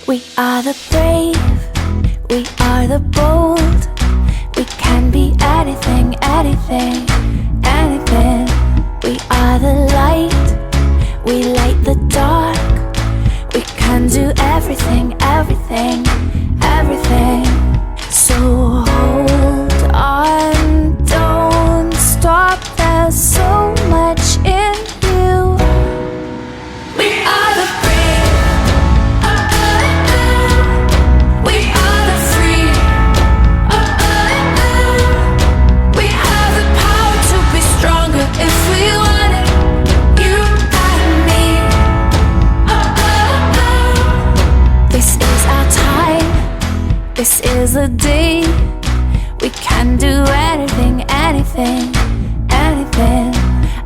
We are the brave, we are the bold. We can be anything, anything, anything. We are the light, we light the dark. We can do everything, everything, everything. So hold on, don't stop, there's so much in you. We are the brave, we are the free, we have the power to be stronger if we want it, you and me. This is our time, this is the day. We can do anything, anything, anything.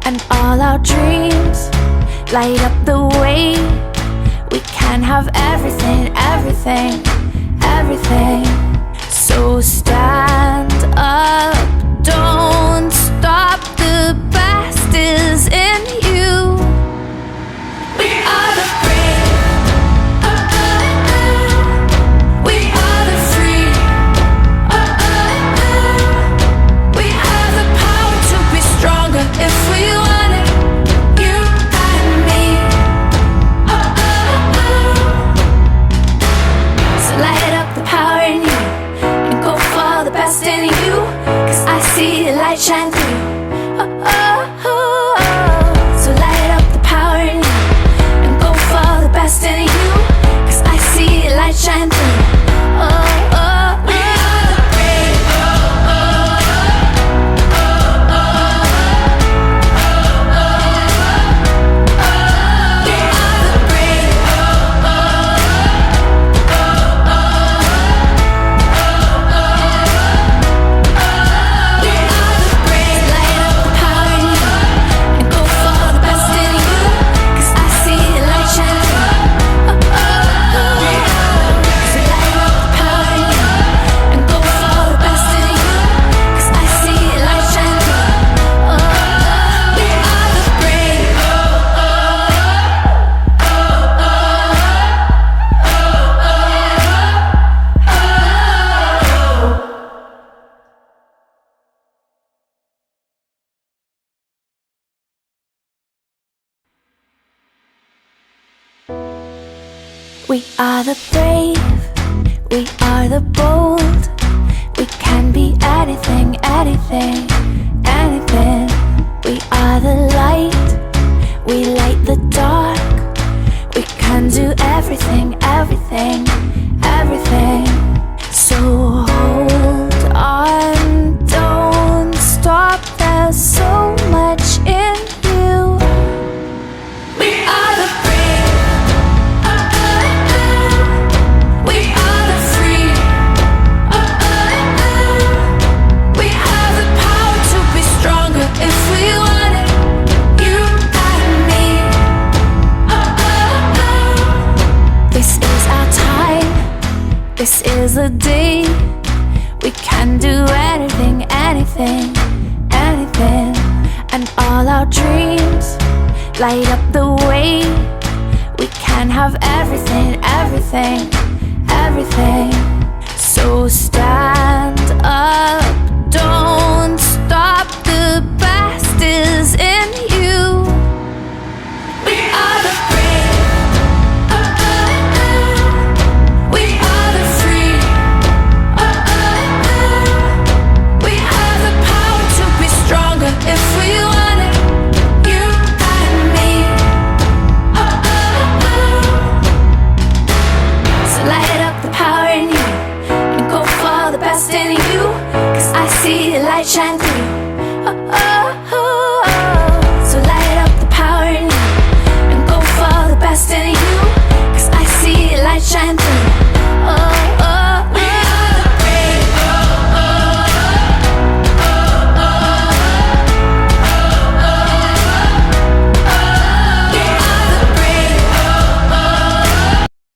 And all our dreams light up the way. We can have everything, everything, everything. So stand up, don't stop, the best is in you. We are the brave, we are the free, we have the power to be stronger if we want it, you and me. So light up the power in you and go for the best in you, 'cause I see the light shine through. So light up the power in you and go for the best in you, 'cause I see the light shine through. We are the brave, we are the brave, we are the brave. Light up the power in you and go for the best in you, 'cause I see the light shine through. So light up the power in you and go for the best in you, 'cause I see the light shine through. We are the brave, we are the brave, we are the bold. We can be anything, anything, anything. We are the light, we light the dark. We can do everything, everything, everything. So hold on, don't stop, there's so much in you. We are the brave, we are the free, we have the power to be stronger if we want it, you and me. This is our time, this is the day. We can do anything, anything, anything. And all our dreams light up the way. We can have everything, everything, everything. So stand up, don't stop, the best is in you. We are the brave, we are the free, we have the power to be stronger if we want it, you and me. So light up the power in you and go for the best in you, 'cause I see the light shine through. So light up the power in you and go for the best in you, 'cause I see the light shine through.